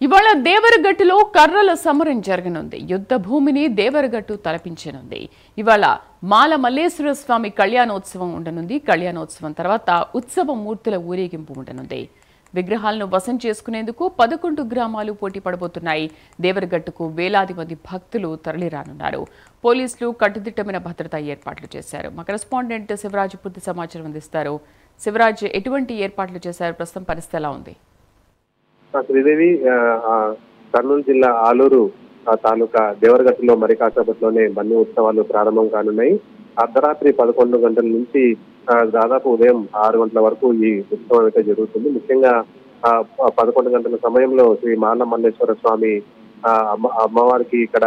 ఇవాళ దేవరగట్టులో కర్రల సమరం జరగనుంది. యుద్ధ భూమిని దేవరగట్టు తలపించనుంది. ఇవాళ మాల మల్లేశ్వర స్వామి కళ్యాణోత్సవం ఉండనుంది. కళ్యాణోత్సవం తర్వాత ఉత్సవ మూర్తుల ఊరేగింపు ఉండనుంది. విగ్రహాలను వశం చేసుకునేందుకు 11 గ్రామాలు పోటీ పడబోతున్నాయి. దేవరగట్టుకు వేలాది మంది భక్తులు తరలిరానున్నారు. పోలీసులు కట్టుదిట్టమైన భద్రతా ఏర్పాట్లు చేశారు. మా కరెస్పాండెంట్ శివరాజ్ పూర్తి సమాచారం అందిస్తారు. శివరాజ్, ఎటువంటి ఏర్పాట్లు చేశారు? ప్రస్తుతం పరిస్థితి ఎలా ఉంది? శ్రీదేవి, కర్నూలు జిల్లా ఆలూరు తాలూకా దేవరగట్టులో మరి కాసేపట్లోనే బన్నీ ఉత్సవాలు ప్రారంభం కానున్నాయి. అర్ధరాత్రి 11 గంటల నుంచి దాదాపు ఉదయం 6 గంటల వరకు ఈ ఉత్సవం అయితే జరుగుతుంది. ముఖ్యంగా 11 గంటల సమయంలో శ్రీ మాల మల్లేశ్వర స్వామి అమ్మవారికి ఇక్కడ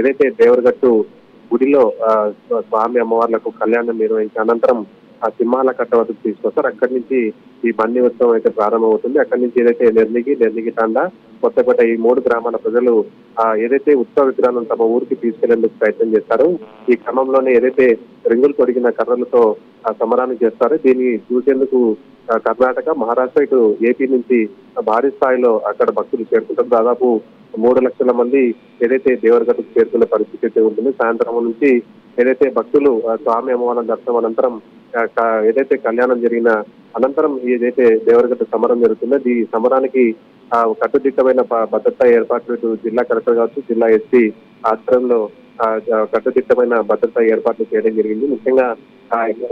ఏదైతే దేవరగట్టు గుడిలో స్వామి అమ్మవార్లకు కళ్యాణం నిర్వహించి అనంతరం ఆ సింహాల కట్ట వద్దకు తీసుకొస్తారు. అక్కడి నుంచి ఈ బన్నీ ఉత్సవం అయితే ప్రారంభమవుతుంది. అక్కడి నుంచి ఏదైతే నెర్లిగి తాండా, కొత్తపేట ఈ 3 గ్రామాల ప్రజలు ఏదైతే ఉత్సవ విగ్రహాలను తమ ఊరికి తీసుకెళ్లేందుకు ప్రయత్నం చేస్తారు. ఈ క్రమంలోనే ఏదైతే రింగులు తొడిగిన కర్రలతో సమరాన్ని చేస్తారు. దీన్ని చూసేందుకు కర్ణాటక, మహారాష్ట్ర, ఇటు ఏపీ నుంచి భారీ స్థాయిలో అక్కడ భక్తులు చేరుకుంటారు. దాదాపు 3 లక్షల మంది ఏదైతే దేవరగట్టుకు చేరుకునే పరిస్థితి అయితే ఉంటుంది. సాయంత్రం నుంచి ఏదైతే భక్తులు స్వామి అమ్మవారి దర్శనం అనంతరం ఏదైతే కళ్యాణం జరిగిన అనంతరం ఏదైతే దేవరగట్టు సమరం జరుగుతుందో ఈ సమరానికి కట్టుదిట్టమైన భద్రతా ఏర్పాట్లు ఇటు జిల్లా కలెక్టర్ కావచ్చు, జిల్లా ఎస్పీ ఆధ్వర్యంలో కట్టుదిట్టమైన భద్రతా ఏర్పాట్లు చేయడం జరిగింది. ముఖ్యంగా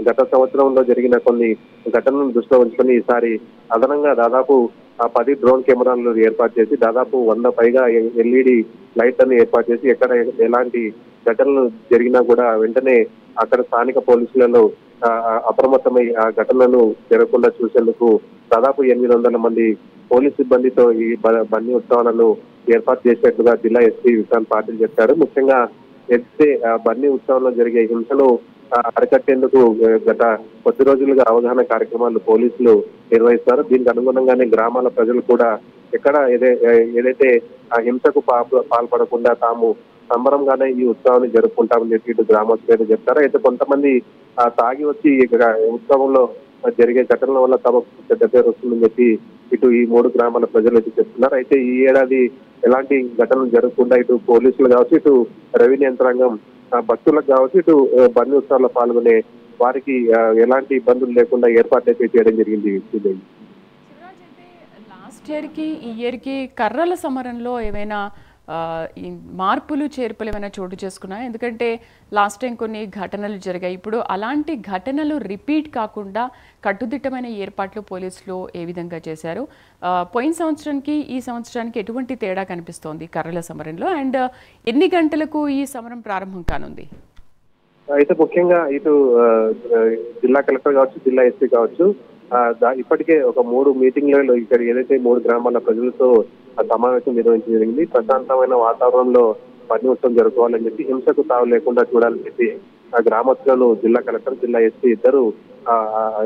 గత సంవత్సరంలో జరిగిన కొన్ని ఘటనలను దృష్టిలో ఉంచుకొని ఈసారి అదనంగా దాదాపు 10 డ్రోన్ కెమెరాలను ఏర్పాటు చేసి దాదాపు 100 పైగా ఎల్ఈడి లైట్లను ఏర్పాటు చేసి ఎక్కడ ఎలాంటి ఘటనలు జరిగినా కూడా వెంటనే అక్కడ స్థానిక పోలీసులలో అప్రమత్తమై ఆ ఘటనలను జరగకుండా చూసేందుకు దాదాపు 800 మంది పోలీస్ సిబ్బందితో ఈ బన్నీ ఉత్సవాలను ఏర్పాటు చేసినట్లుగా జిల్లా ఎస్పీ విక్రాంత్ పాటిల్ చెప్పారు. ముఖ్యంగా ఎస్పీ బన్నీ ఉత్సవంలో జరిగే హింసను అరికట్టేందుకు గత కొద్ది రోజులుగా అవగాహన కార్యక్రమాలు పోలీసులు నిర్వహిస్తారు. దీనికి అనుగుణంగానే గ్రామాల ప్రజలు కూడా ఎక్కడ ఏదైతే ఆ హింసకు పాల్పడకుండా తాము సంబరంగానే ఈ ఉత్సవాన్ని జరుపుకుంటామని చెప్పి ఇటు గ్రామస్తులు చెప్తారు. అయితే కొంతమంది తాగి వచ్చి ఉత్సవంలో జరిగే ఘటనల వల్ల తమకు చెడ్డ పేరు వస్తుందని చెప్పి ఇటు ఈ 3 గ్రామాల ప్రజలు అయితే చెప్తున్నారు. అయితే ఈ ఏడాది ఎలాంటి ఘటనలు జరగకుండా ఇటు పోలీసులు కావచ్చు, ఇటు రెవెన్యూ యంత్రాంగం భక్తులకు కావచ్చు, ఇటు బన్నీ ఉత్సవాల్లో పాల్గొనే వారికి ఎలాంటి ఇబ్బందులు లేకుండా ఏర్పాట్లు అయితే చేయడం జరిగింది. లాస్ట్ ఇయర్ కి ఈ ఇయర్ కి కర్రల సమరంలో ఏమైనా ఈ మార్పులు చేర్పులు ఏమైనా చోటు చేసుకున్నాయి? ఎందుకంటే లాస్ట్ టైం కొన్ని ఘటనలు జరిగాయి. ఇప్పుడు అలాంటి ఘటనలు రిపీట్ కాకుండా కట్టుదిట్టమైన ఏర్పాట్లు పోలీసులు ఏ విధంగా చేశారు? పోయిన సంవత్సరానికి ఈ సంవత్సరానికి ఎటువంటి తేడా కనిపిస్తోంది కర్రల సమరంలో? అండ్ ఎన్ని గంటలకు ఈ సమరం ప్రారంభం కానుంది? అయితే ముఖ్యంగా ఇటు జిల్లా కలెక్టర్ కావచ్చు, జిల్లా ఎస్పీ కావచ్చు, ఇప్పటికే ఒక 3 మీటింగ్లలో ఇక్కడ ఏదైతే 3 గ్రామాల ప్రజలతో సమావేశం నిర్వహించడం జరిగింది. ప్రశాంతమైన వాతావరణంలో బన్నీ ఉత్సవం జరుపుకోవాలని చెప్పి హింసకు తావు లేకుండా చూడాలని చెప్పి ఆ గ్రామస్తులను జిల్లా కలెక్టర్, జిల్లా ఎస్పీ ఇద్దరు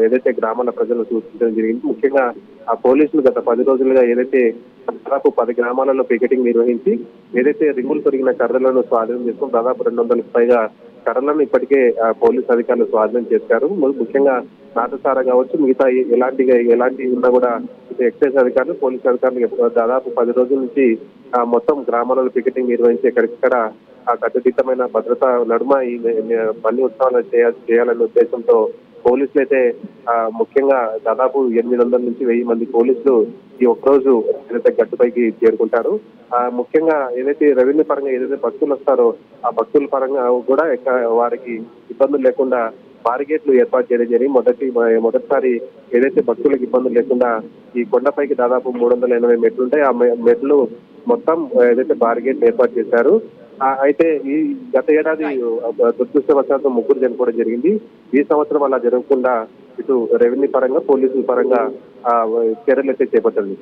ఏదైతే గ్రామాల ప్రజలను సూచించడం జరిగింది. ముఖ్యంగా ఆ పోలీసులు గత 10 రోజులుగా ఏదైతే దాదాపు 10 గ్రామాలలో పికెటింగ్ నిర్వహించి ఏదైతే రింగులు తొడిగిన కర్రలను స్వాధీనం చేసుకుని దాదాపు 200కు పైగా కర్రలను ఇప్పటికే పోలీసు అధికారులు స్వాధీనం చేశారు. ముఖ్యంగా నాటుసారా కావచ్చు, మిగతా ఎలాంటి ఉన్నా కూడా ఎక్సైజ్ అధికారులు, పోలీసు అధికారులు దాదాపు 10 రోజుల నుంచి మొత్తం గ్రామాలలో పికెటింగ్ నిర్వహించి ఎక్కడికక్కడ కట్టుదిట్టమైన భద్రత నడుమ ఈ బన్నీ ఉత్సవాలు చేయాలనే ఉద్దేశంతో పోలీసులు అయితే ముఖ్యంగా దాదాపు 800 నుంచి 1000 మంది పోలీసులు ఈ ఒక్కరోజు ఏదైతే గట్టుపైకి చేరుకుంటారు. ముఖ్యంగా ఏదైతే రెవెన్యూ పరంగా ఏదైతే భక్తులు వస్తారో ఆ భక్తుల పరంగా కూడా వారికి ఇబ్బందులు లేకుండా బారిగేట్లు ఏర్పాటు చేయడం జరిగింది. మొదటిసారి ఏదైతే భక్తులకు ఇబ్బందులు లేకుండా ఈ కొండపైకి దాదాపు 380 మెట్లు ఉంటాయి. ఆ మెట్లు మొత్తం ఏదైతే బారిగేట్లు ఏర్పాటు చేశారు. అయితే ఈ గత ఏడాది దురదృష్టవశాత్తు 3 చనిపోవడం జరిగింది. ఈ సంవత్సరం అలా జరగకుండా ఇటు రెవెన్యూ పరంగా, పోలీసుల పరంగా చర్యలు అయితే చేపట్టారు.